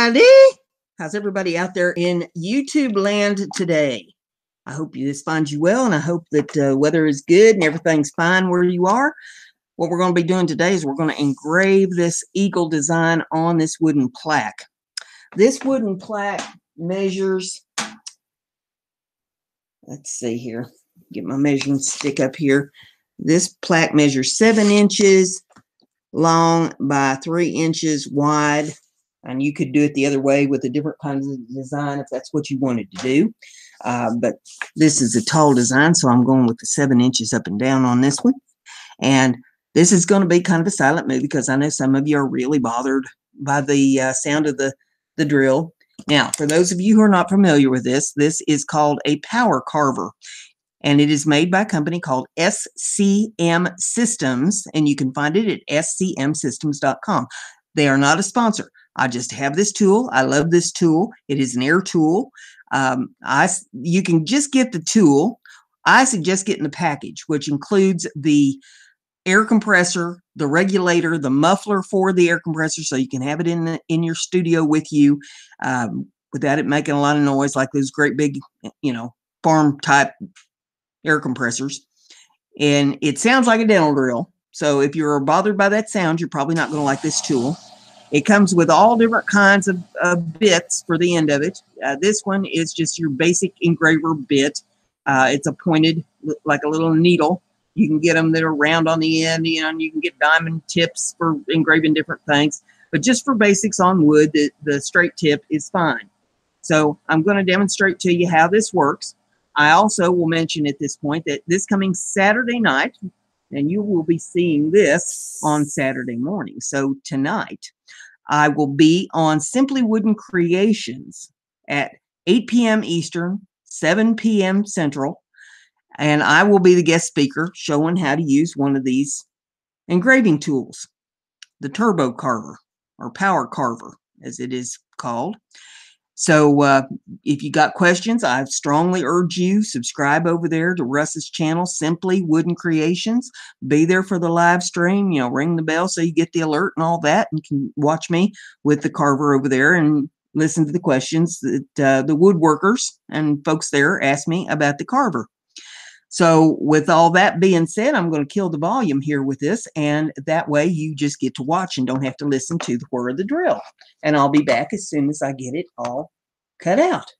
Howdy. How's everybody out there in YouTube land today? I hope this finds you well, and I hope that weather is good and everything's fine where you are. What we're going to be doing today is we're going to engrave this eagle design on this wooden plaque. This wooden plaque measures, let's see here, get my measuring stick up here. This plaque measures 7 inches long by 3 inches wide. And you could do it the other way with a different kind of design if that's what you wanted to do. But this is a tall design, so I'm going with the 7 inches up and down on this one. And this is going to be kind of a silent movie because I know some of you are really bothered by the sound of the drill. Now, for those of you who are not familiar with this is called a power carver. And it is made by a company called SCM Systems, and you can find it at scmsystems.com. They are not a sponsor. I just have this tool. I love this tool. It is an air tool. You can just get the tool. I suggest getting the package, which includes the air compressor, the regulator, the muffler for the air compressor, so you can have it in your studio with you without it making a lot of noise like those great big, farm type air compressors. And it sounds like a dental drill. So if you're bothered by that sound, you're probably not going to like this tool. It comes with all different kinds of bits for the end of it. This one is just your basic engraver bit. It's a pointed, like a little needle. You can get them that are round on the end, and you can get diamond tips for engraving different things. But just for basics on wood, the straight tip is fine. So I'm going to demonstrate to you how this works. I also will mention at this point that this coming Saturday night, and you will be seeing this on Saturday morning. So tonight, I will be on Simply Wooden Creations at 8 p.m. Eastern, 7 p.m. Central, and I will be the guest speaker showing how to use one of these engraving tools, the turbo carver, or power carver, as it is called. So if you got questions, I strongly urge you subscribe over there to Russ's channel, Simply Wooden Creations. Be there for the live stream. Ring the bell so you get the alert and all that, and can watch me with the carver over there and listen to the questions that the woodworkers and folks there ask me about the carver. So with all that being said, I'm going to kill the volume here with this, and that way you just get to watch and don't have to listen to the whir of the drill. And I'll be back as soon as I get it all cut out.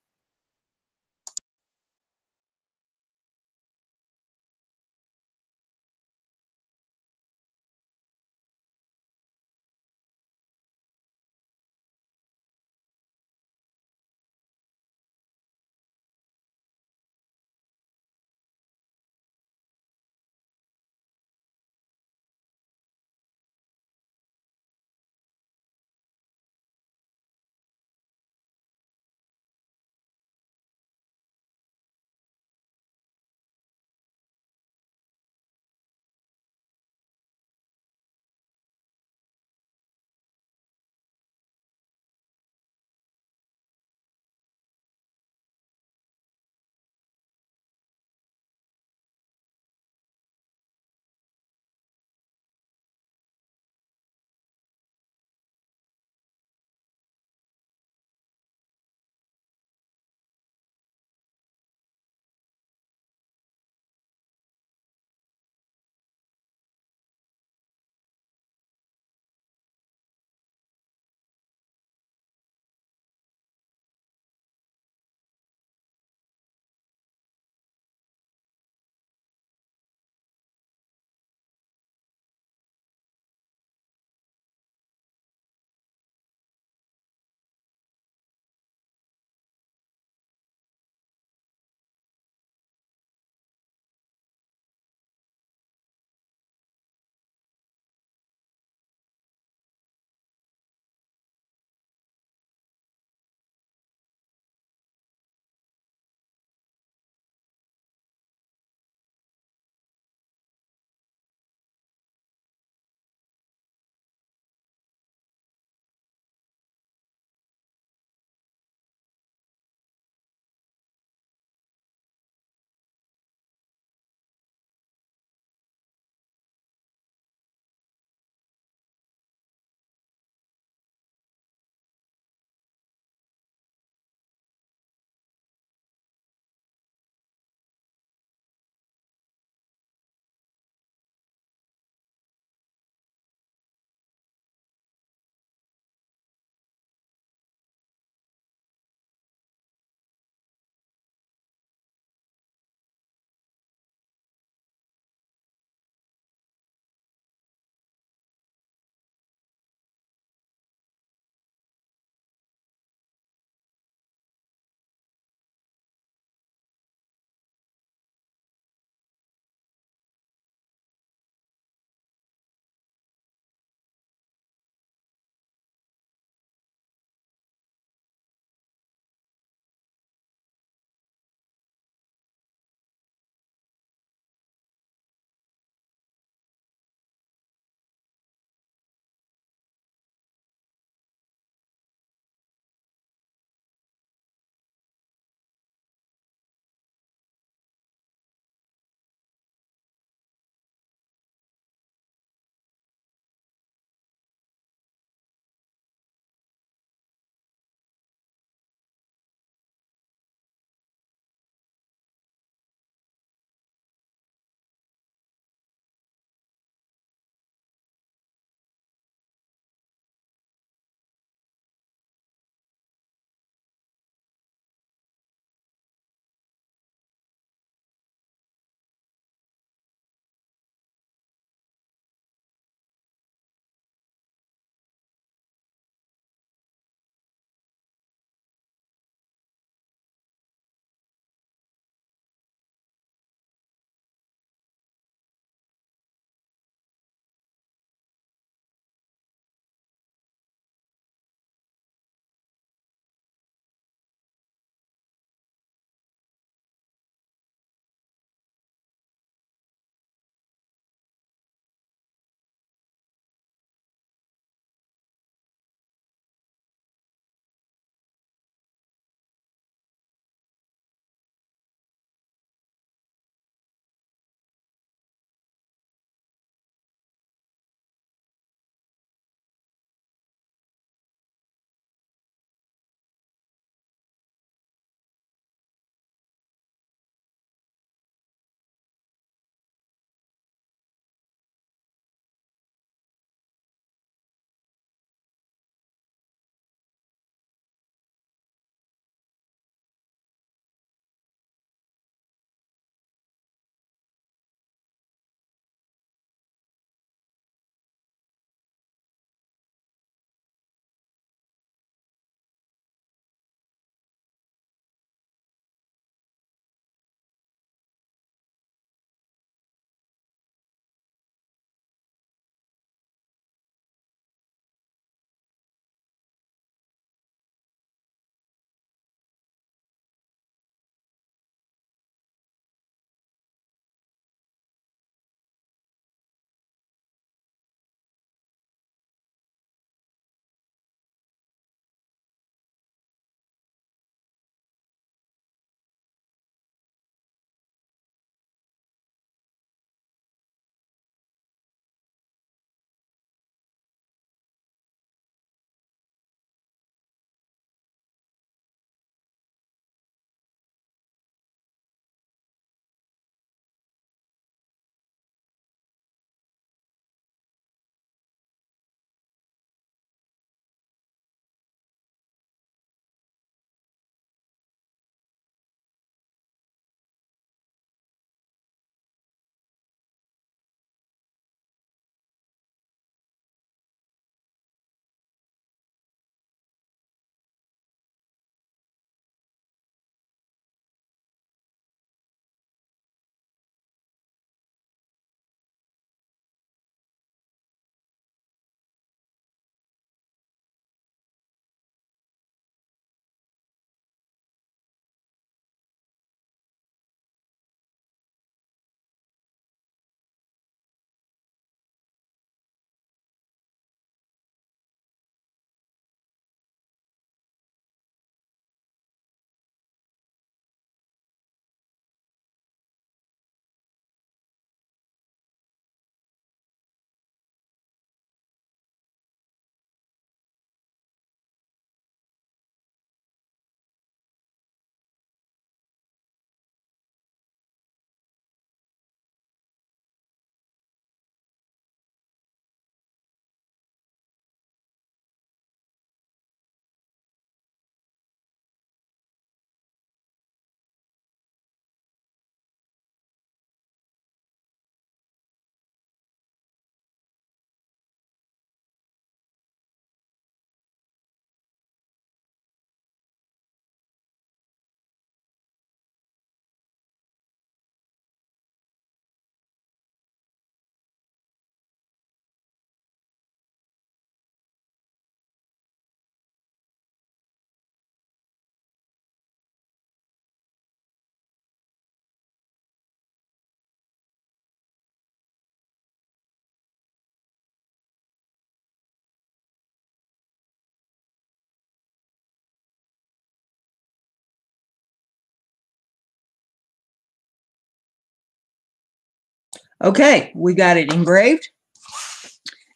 Okay, we got it engraved.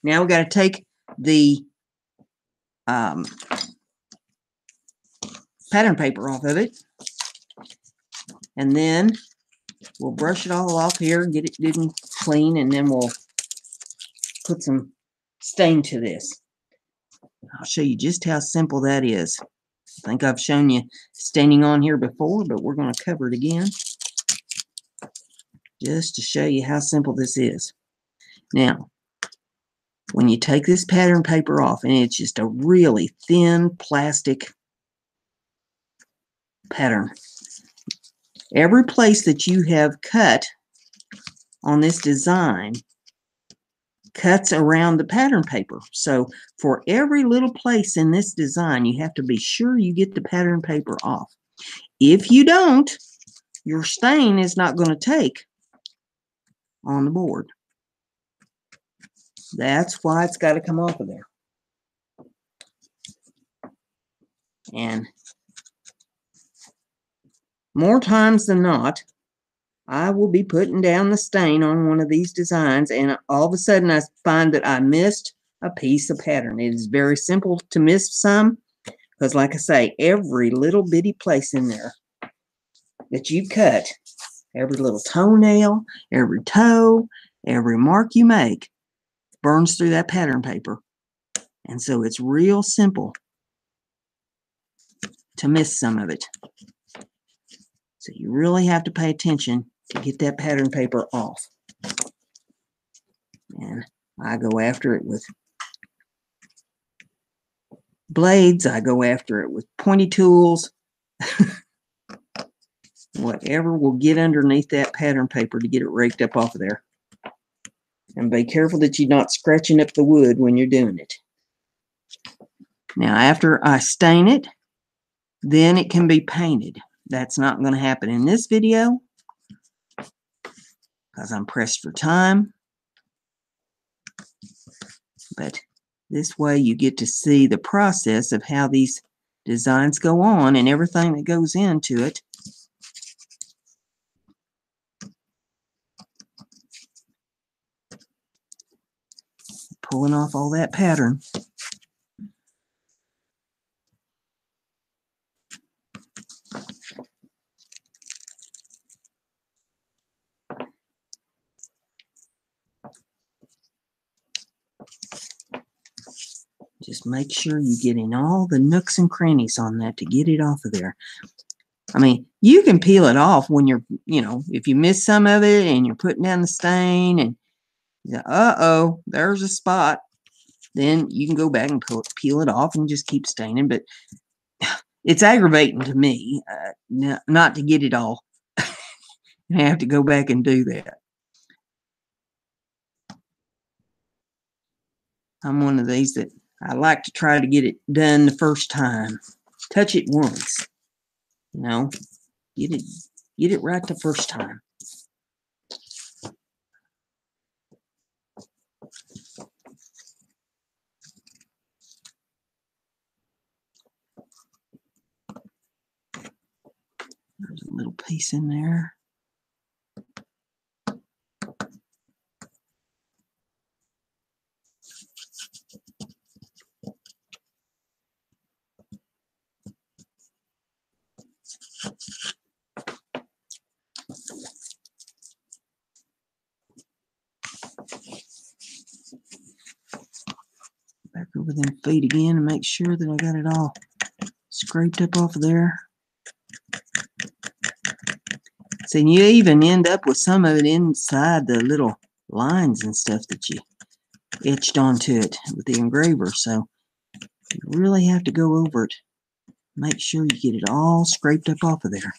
Now we got to take the pattern paper off of it, and then we'll brush it all off here, get it good and clean, and then we'll put some stain to this. I'll show you just how simple that is. I think I've shown you staining on here before, but we're going to cover it again just to show you how simple this is. Now, when you take this pattern paper off, and it's just a really thin plastic pattern, every place that you have cut on this design cuts around the pattern paper. So for every little place in this design, you have to be sure you get the pattern paper off. If you don't, your stain is not going to take on the board. That's why it's got to come off of there. And more times than not, I will be putting down the stain on one of these designs, and all of a sudden I find that I missed a piece of pattern. It is very simple to miss some, because like I say, every little bitty place in there that you cut, every little toenail, every toe, every mark you make burns through that pattern paper. And so it's real simple to miss some of it. So you really have to pay attention to get that pattern paper off. And I go after it with blades. I go after it with pointy tools. Whatever will get underneath that pattern paper to get it raked up off of there. And be careful that you're not scratching up the wood when you're doing it. Now, after I stain it, then it can be painted. That's not going to happen in this video because I'm pressed for time. But this way you get to see the process of how these designs go on and everything that goes into it. Pulling off all that pattern. Just make sure you get in all the nooks and crannies on that to get it off of there. I mean, you can peel it off when you're, if you miss some of it and you're putting down the stain and, uh-oh, there's a spot. Then you can go back and peel it off and just keep staining. But it's aggravating to me not to get it all and have to go back and do that. I'm one of these that I like to try to get it done the first time. Touch it once, get it right the first time. There's a little piece in there. Back over them feet again and make sure that I got it all scraped up off of there. See, you even end up with some of it inside the little lines and stuff that you etched onto it with the engraver. So you really have to go over it. Make sure you get it all scraped up off of there.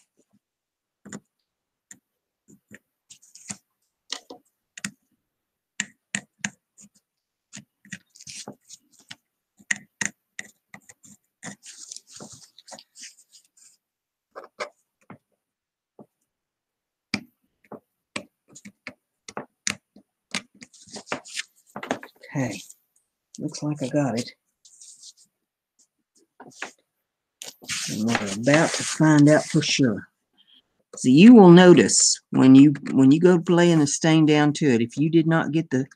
Okay, looks like I got it. And we're about to find out for sure. So you will notice when you go laying the stain down to it, if you did not get the,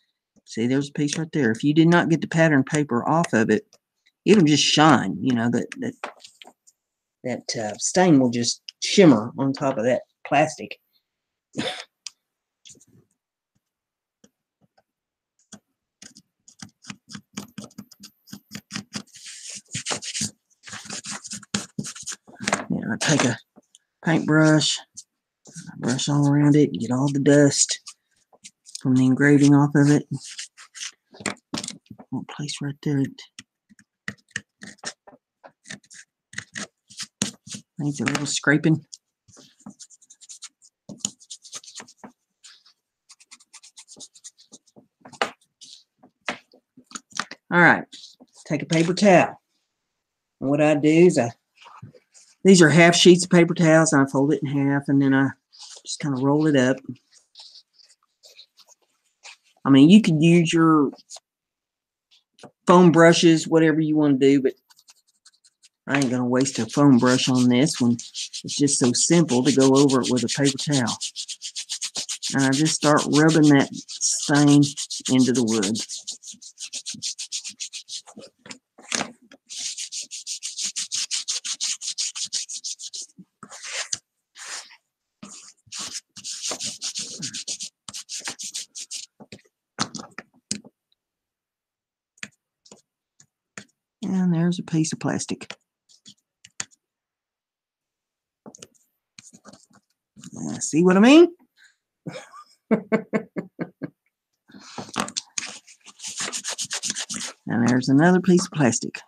see, there's a piece right there. If you did not get the pattern paper off of it, it'll just shine. You know, that stain will just shimmer on top of that plastic. I take a paintbrush, brush all around it, get all the dust from the engraving off of it. One place right there. Needs a little scraping. All right, take a paper towel. And what I do is these are half sheets of paper towels, and I fold it in half, and then I just kind of roll it up. I mean, you could use your foam brushes, whatever you want to do, but I ain't going to waste a foam brush on this one. It's just so simple to go over it with a paper towel. And I just start rubbing that stain into the wood. And there's a piece of plastic. See what I mean? And there's another piece of plastic.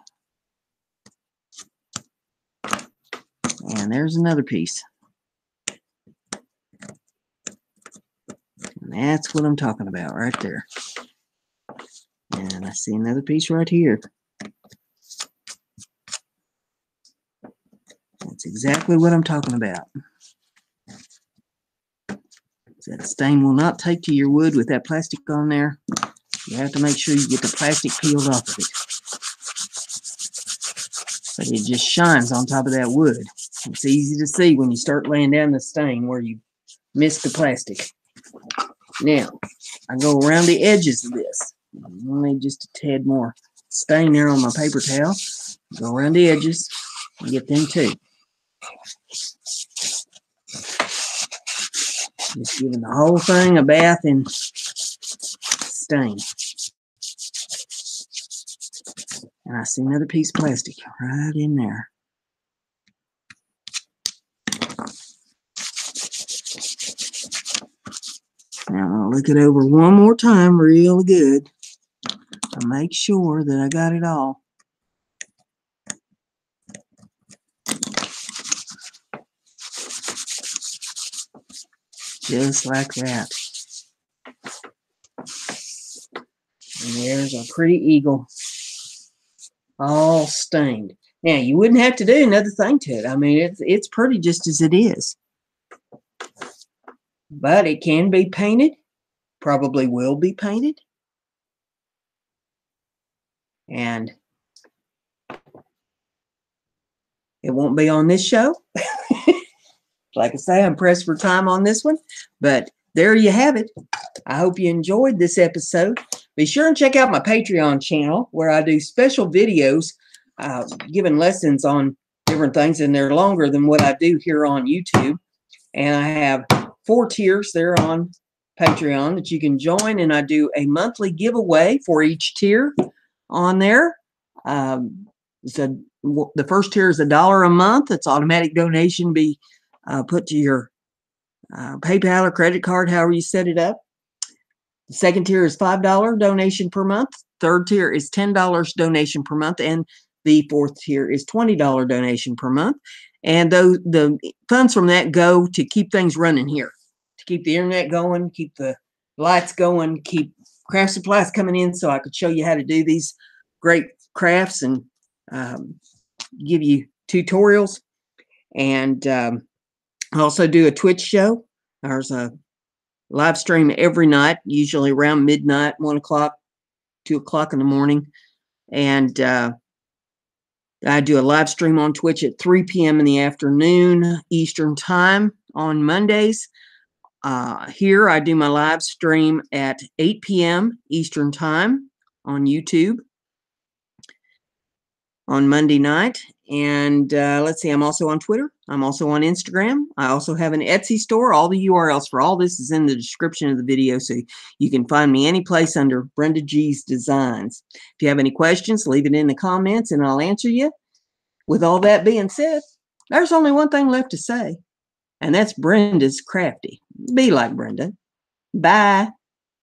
And there's another piece. And that's what I'm talking about right there. And I see another piece right here. That's exactly what I'm talking about. That stain will not take to your wood with that plastic on there. You have to make sure you get the plastic peeled off of it. But it just shines on top of that wood. It's easy to see when you start laying down the stain where you missed the plastic. Now, I go around the edges of this. Only just a tad more stain there on my paper towel. Go around the edges and get them too. Just giving the whole thing a bath in stain. And I see another piece of plastic right in there. Now I'm going to look it over one more time real good to make sure that I got it all. Just like that. And there's a pretty eagle. All stained. Now, you wouldn't have to do another thing to it. I mean, it's pretty just as it is. But it can be painted. Probably will be painted. And it won't be on this show. Like I say, I'm pressed for time on this one. But there you have it. I hope you enjoyed this episode. Be sure and check out my Patreon channel where I do special videos giving lessons on different things, and they're longer than what I do here on YouTube. And I have 4 tiers there on Patreon that you can join, and I do a monthly giveaway for each tier on there. So the first tier is $1 a month. It's automatic donation be put to your PayPal or credit card, however you set it up. The second tier is $5 donation per month. Third tier is $10 donation per month. And the fourth tier is $20 donation per month. And the funds from that go to keep things running here, to keep the internet going, keep the lights going, keep craft supplies coming in so I could show you how to do these great crafts and give you tutorials. And I also do a Twitch show. There's a live stream every night, usually around midnight, 1 o'clock, 2 o'clock in the morning. And I do a live stream on Twitch at 3 p.m. in the afternoon Eastern time on Mondays. Here I do my live stream at 8 p.m. Eastern Time on YouTube on Monday night. And let's see, I'm also on Twitter. I'm also on Instagram. I also have an Etsy store. All the URLs for all this is in the description of the video, so you can find me any place under Brenda G's Designs. If you have any questions, leave it in the comments and I'll answer you. With all that being said, there's only one thing left to say, and that's Brenda's crafty. Be like Brenda. Bye.